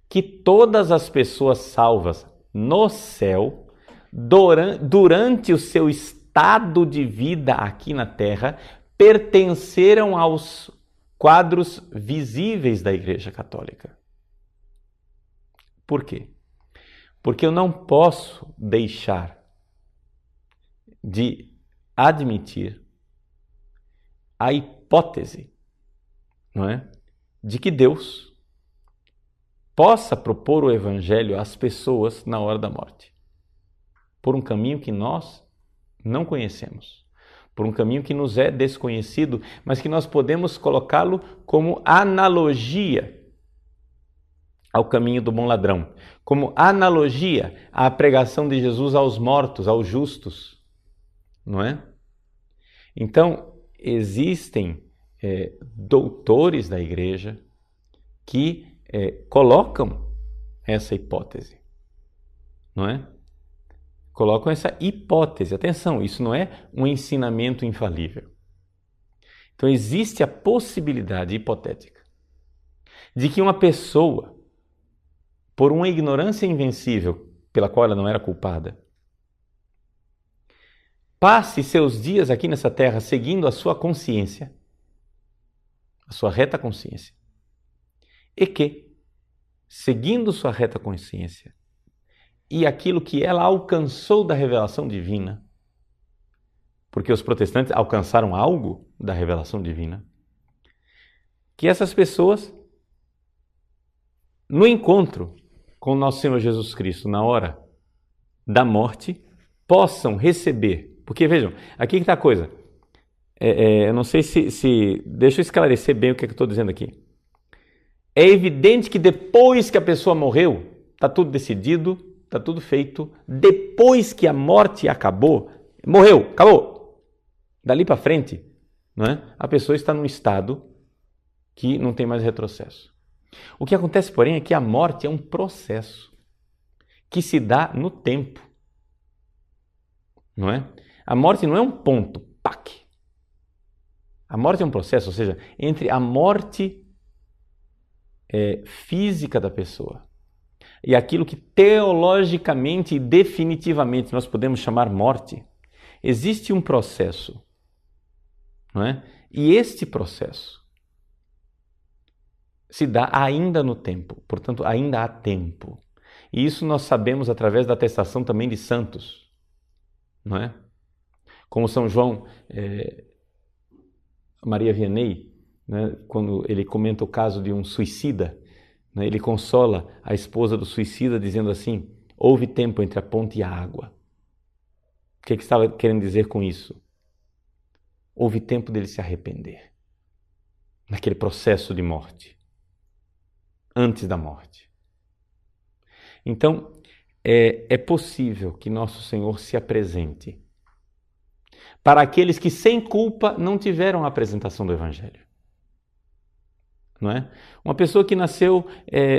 que todas as pessoas salvas no céu, durante o seu estado de vida aqui na Terra, pertenceram aos quadros visíveis da Igreja Católica. Por quê? Porque eu não posso deixar de admitir a hipótese, não é, de que Deus possa propor o Evangelho às pessoas na hora da morte, por um caminho que nós não conhecemos, por um caminho que nos é desconhecido, mas que nós podemos colocá-lo como analogia ao caminho do bom ladrão, como analogia à pregação de Jesus aos mortos, aos justos, não é? Então, existem doutores da Igreja que colocam essa hipótese, não é? Colocam essa hipótese. Atenção, isso não é um ensinamento infalível. Então, Então existe a possibilidade hipotética de que uma pessoa, por uma ignorância invencível pela qual ela não era culpada, passe seus dias aqui nessa terra seguindo a sua consciência, a sua reta consciência, e que, seguindo sua reta consciência e aquilo que ela alcançou da revelação divina, porque os protestantes alcançaram algo da revelação divina, que essas pessoas, no encontro com o nosso Senhor Jesus Cristo, na hora da morte, possam receber. Porque vejam, aqui que está a coisa. Eu não sei se... Deixa eu esclarecer bem o que eu estou dizendo aqui. É evidente que depois que a pessoa morreu, está tudo decidido, está tudo feito. Depois que a morte acabou, morreu, acabou. Dali para frente, não é? A pessoa está num estado que não tem mais retrocesso. O que acontece, porém, é que a morte é um processo que se dá no tempo, não é? A morte não é um ponto, pac. A morte é um processo, ou seja, entre a morte física da pessoa e aquilo que teologicamente e definitivamente nós podemos chamar morte, existe um processo, não é? E este processo se dá ainda no tempo, portanto, ainda há tempo. E isso nós sabemos através da atestação também de santos, não é? Como São João Maria Vianney, né, quando ele comenta o caso de um suicida, né, ele consola a esposa do suicida dizendo assim: houve tempo entre a ponte e a água. O que estava querendo dizer com isso? Houve tempo dele se arrepender, naquele processo de morte, antes da morte. Então, é possível que nosso Senhor se apresente para aqueles que sem culpa não tiveram a apresentação do Evangelho. Não é? Uma pessoa que nasceu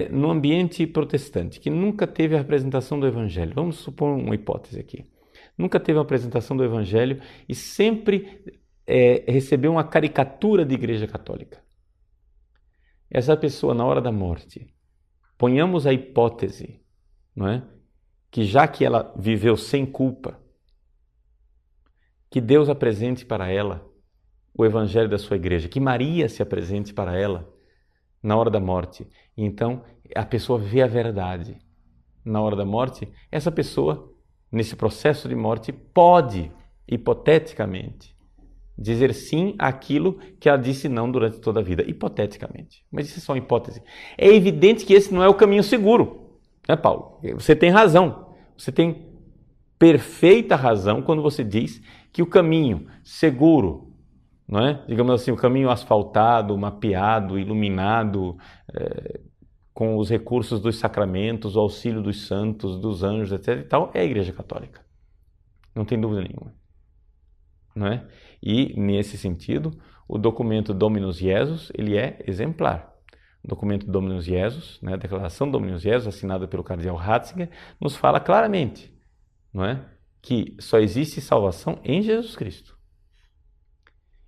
no ambiente protestante, que nunca teve a apresentação do Evangelho, vamos supor uma hipótese aqui, nunca teve a apresentação do Evangelho e sempre recebeu uma caricatura de Igreja Católica. Essa pessoa, na hora da morte, ponhamos a hipótese, não é? Que já que ela viveu sem culpa, que Deus apresente para ela o Evangelho da sua igreja, que Maria se apresente para ela na hora da morte. E então a pessoa vê a verdade. Na hora da morte, essa pessoa, nesse processo de morte, pode, hipoteticamente, dizer sim àquilo que ela disse não durante toda a vida. Hipoteticamente. Mas isso é só uma hipótese. É evidente que esse não é o caminho seguro. Né, Paulo? Você tem razão. Você tem perfeita razão quando você diz que o caminho seguro, não é? Digamos assim, o caminho asfaltado, mapeado, iluminado, com os recursos dos sacramentos, o auxílio dos santos, dos anjos, etc. e tal, é a Igreja Católica. Não tem dúvida nenhuma. Não é? E, nesse sentido, o documento Dominus Jesus, ele é exemplar. O documento Dominus Jesus, né, a Declaração Dominus Jesus, assinada pelo cardeal Ratzinger, nos fala claramente, não é? Que só existe salvação em Jesus Cristo.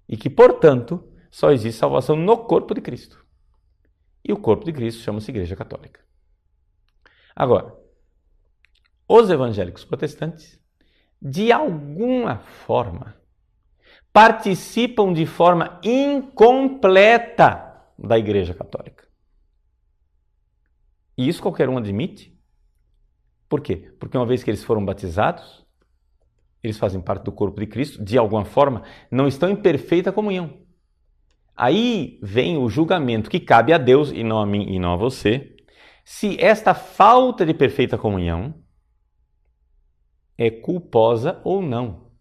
E que, portanto, só existe salvação no corpo de Cristo. E o corpo de Cristo chama-se Igreja Católica. Agora, os evangélicos protestantes, de alguma forma, participam de forma incompleta da Igreja Católica. E isso qualquer um admite. Por quê? Porque uma vez que eles foram batizados, eles fazem parte do corpo de Cristo, de alguma forma, não estão em perfeita comunhão. Aí vem o julgamento que cabe a Deus, e não a mim e não a você, se esta falta de perfeita comunhão é culposa ou não.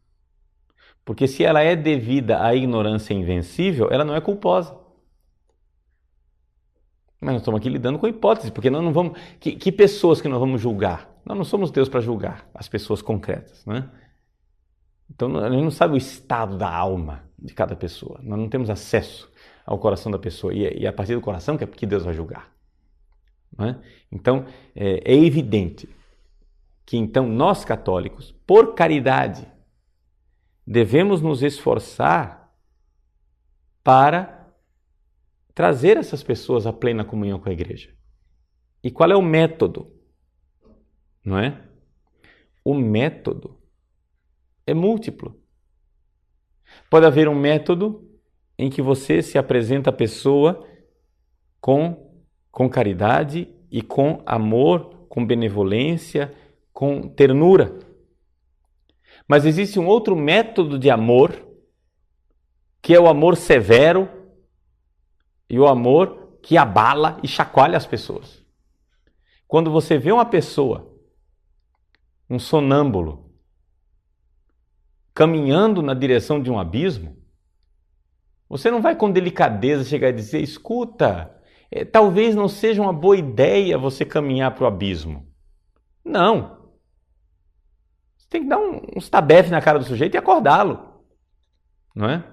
Porque se ela é devida à ignorância invencível, ela não é culposa. Mas nós estamos aqui lidando com hipótese, porque nós não vamos... Que pessoas que nós vamos julgar? Nós não somos Deus para julgar as pessoas concretas, né? Então, a gente não sabe o estado da alma de cada pessoa. Nós não temos acesso ao coração da pessoa. E a partir do coração que é porque Deus vai julgar. Não é? Então, é evidente que então nós católicos, por caridade, devemos nos esforçar para trazer essas pessoas à plena comunhão com a igreja. E qual é o método? Não é? O método é múltiplo. Pode haver um método em que você se apresenta à pessoa com caridade e com amor, com benevolência, com ternura. Mas existe um outro método de amor, que é o amor severo e o amor que abala e chacoalha as pessoas. Quando você vê uma pessoa, um sonâmbulo, caminhando na direção de um abismo, você não vai com delicadeza chegar e dizer, escuta, talvez não seja uma boa ideia você caminhar para o abismo. Não. Você tem que dar uns tabefes na cara do sujeito e acordá-lo. Não é?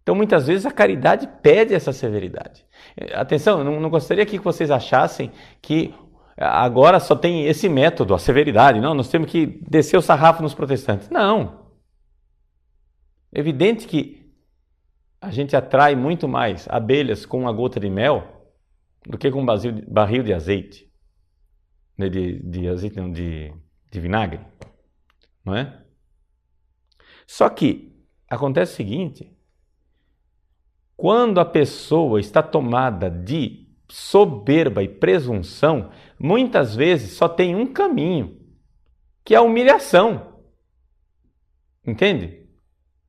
Então, muitas vezes, a caridade pede essa severidade. Atenção, eu não gostaria que vocês achassem que agora só tem esse método, a severidade. Não, nós temos que descer o sarrafo nos protestantes. Não. É evidente que a gente atrai muito mais abelhas com uma gota de mel do que com um barril de azeite. De azeite não, de vinagre. Não é? Só que acontece o seguinte, quando a pessoa está tomada de soberba e presunção, muitas vezes só tem um caminho, que é a humilhação. Entende?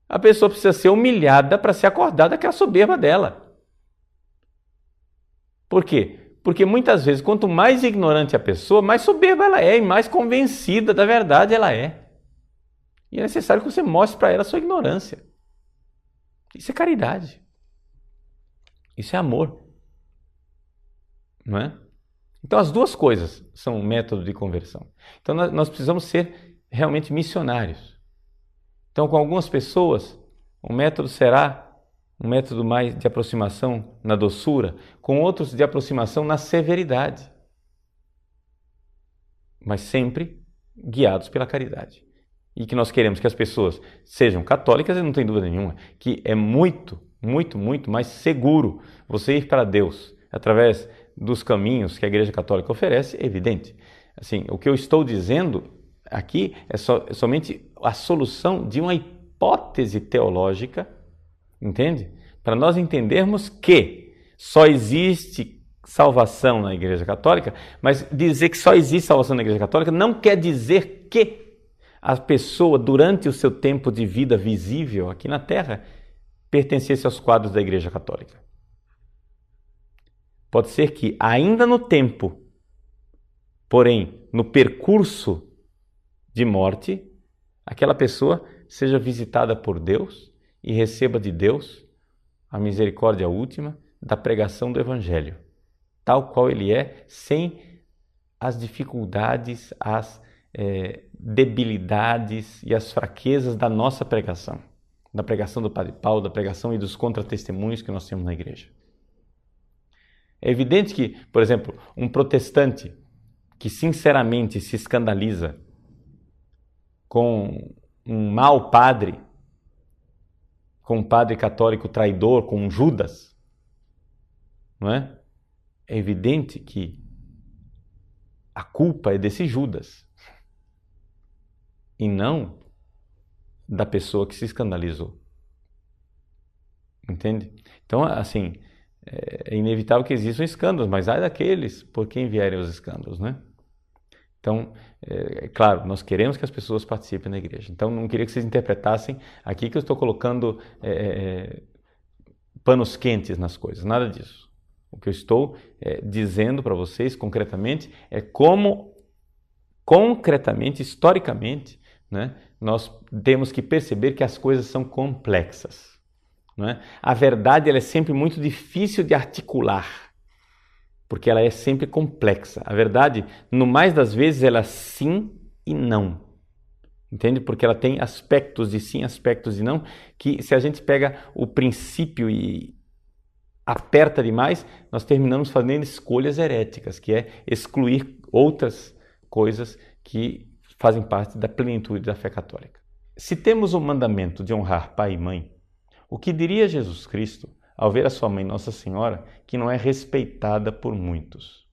A pessoa precisa ser humilhada para se acordar daquela soberba dela. Por quê? Porque muitas vezes, quanto mais ignorante a pessoa, mais soberba ela é e mais convencida da verdade ela é. E é necessário que você mostre para ela a sua ignorância. Isso é caridade. Isso é amor. Não é? Então, as duas coisas são um método de conversão. Então, nós precisamos ser realmente missionários. Então, com algumas pessoas, o método será um método mais de aproximação na doçura, com outros de aproximação na severidade. Mas sempre guiados pela caridade. E que nós queremos que as pessoas sejam católicas, e não tem dúvida nenhuma, que é muito, muito, muito mais seguro você ir para Deus através dos caminhos que a Igreja Católica oferece, é evidente. Assim, o que eu estou dizendo aqui é somente a solução de uma hipótese teológica, entende? Para nós entendermos que só existe salvação na Igreja Católica, mas dizer que só existe salvação na Igreja Católica não quer dizer que a pessoa, durante o seu tempo de vida visível aqui na Terra, pertencesse aos quadros da Igreja Católica. Pode ser que, ainda no tempo, porém, no percurso de morte, aquela pessoa seja visitada por Deus e receba de Deus a misericórdia última da pregação do Evangelho, tal qual ele é, sem as dificuldades, as debilidades e as fraquezas da nossa pregação, da pregação do Padre Paulo, da pregação e dos contra-testemunhos que nós temos na igreja. É evidente que, por exemplo, um protestante que sinceramente se escandaliza com um mau padre, com um padre católico traidor, com um Judas, não é? É evidente que a culpa é desse Judas e não da pessoa que se escandalizou. Entende? Então, assim, é inevitável que existam escândalos, mas ai daqueles por quem vierem os escândalos, né? Então, é claro, nós queremos que as pessoas participem da igreja. Então, não queria que vocês interpretassem aqui que eu estou colocando panos quentes nas coisas, nada disso. O que eu estou dizendo para vocês concretamente é como, concretamente, historicamente, né, nós temos que perceber que as coisas são complexas. Não é? A verdade ela é sempre muito difícil de articular, porque ela é sempre complexa. A verdade, no mais das vezes, ela é sim e não. Entende? Porque ela tem aspectos de sim, aspectos de não, que se a gente pega o princípio e aperta demais, nós terminamos fazendo escolhas heréticas, que é excluir outras coisas que fazem parte da plenitude da fé católica. Se temos o mandamento de honrar pai e mãe, O que diria Jesus Cristo ao ver a sua mãe Nossa Senhora, que não é respeitada por muitos?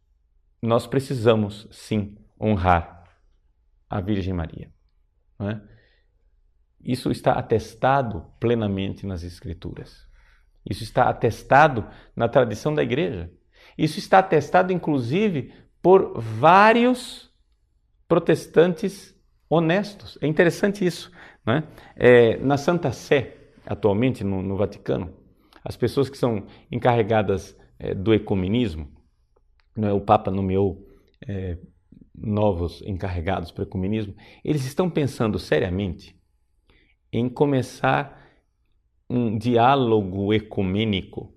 Nós precisamos, sim, honrar a Virgem Maria, não é? Isso está atestado plenamente nas Escrituras. Isso está atestado na tradição da Igreja. Isso está atestado, inclusive, por vários protestantes honestos. É interessante isso, não é? Na Santa Sé, atualmente no Vaticano, as pessoas que são encarregadas do ecumenismo, não é? O Papa nomeou novos encarregados para o ecumenismo, eles estão pensando seriamente em começar um diálogo ecumênico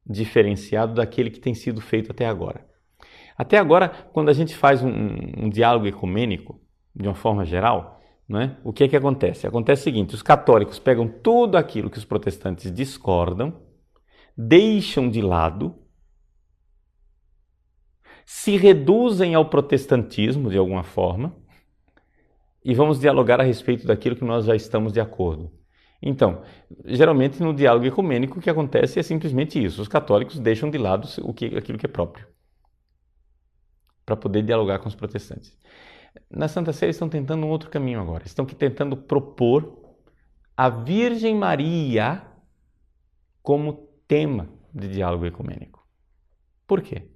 diferenciado daquele que tem sido feito até agora. Até agora, quando a gente faz um diálogo ecumênico, de uma forma geral, não é? O que é que acontece? Acontece o seguinte, os católicos pegam tudo aquilo que os protestantes discordam, deixam de lado, se reduzem ao protestantismo de alguma forma e vamos dialogar a respeito daquilo que nós já estamos de acordo. Então, geralmente no diálogo ecumênico o que acontece é simplesmente isso, os católicos deixam de lado aquilo que é próprio, para poder dialogar com os protestantes. Na Santa Sé eles estão tentando um outro caminho agora, estão tentando propor a Virgem Maria como tema de diálogo ecumênico. Por quê?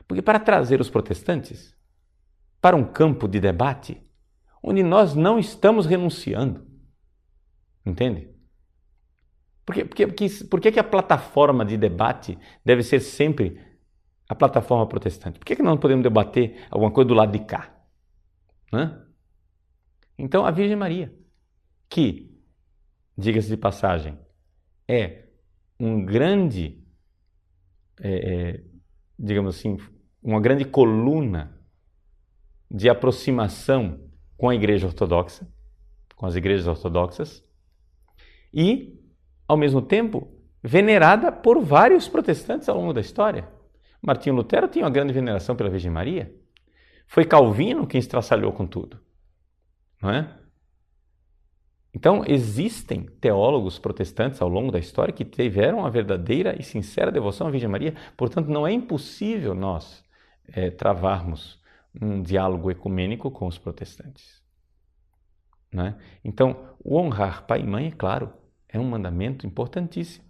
Porque para trazer os protestantes para um campo de debate onde nós não estamos renunciando, entende? Por que a plataforma de debate deve ser sempre a plataforma protestante? Por que nós não podemos debater alguma coisa do lado de cá? Então, a Virgem Maria, que, diga-se de passagem, é um grande, digamos assim, uma grande coluna de aproximação com a Igreja Ortodoxa, com as igrejas ortodoxas, e, ao mesmo tempo, venerada por vários protestantes ao longo da história. Martinho Lutero tinha uma grande veneração pela Virgem Maria. Foi Calvino quem estraçalhou com tudo, não é? Então, existem teólogos protestantes ao longo da história que tiveram uma verdadeira e sincera devoção à Virgem Maria. Portanto, não é impossível nós travarmos um diálogo ecumênico com os protestantes, não é? Então, o honrar pai e mãe, é claro, é um mandamento importantíssimo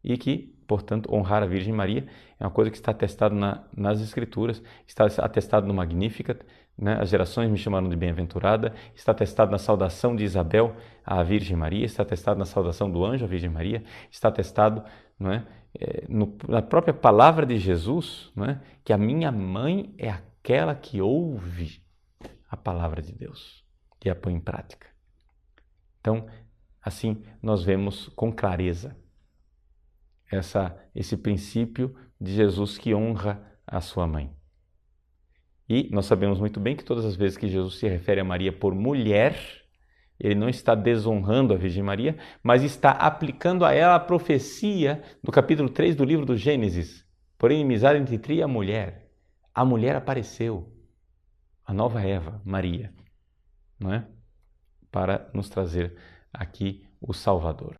e que, portanto, honrar a Virgem Maria é uma coisa que está atestado nas Escrituras, está atestado no Magnificat, né? As gerações me chamaram de bem-aventurada, está atestado na saudação de Isabel à Virgem Maria, está atestado na saudação do anjo à Virgem Maria, está atestado, não é? Na própria palavra de Jesus, não é? Que a minha mãe é aquela que ouve a palavra de Deus e a põe em prática. Então, assim, nós vemos com clareza esse princípio de Jesus que honra a sua mãe. E nós sabemos muito bem que todas as vezes que Jesus se refere a Maria por mulher, ele não está desonrando a Virgem Maria, mas está aplicando a ela a profecia do capítulo 3 do livro do Gênesis. Porém, inimizade entre ti e a mulher apareceu, a nova Eva, Maria, não é? Para nos trazer aqui o Salvador.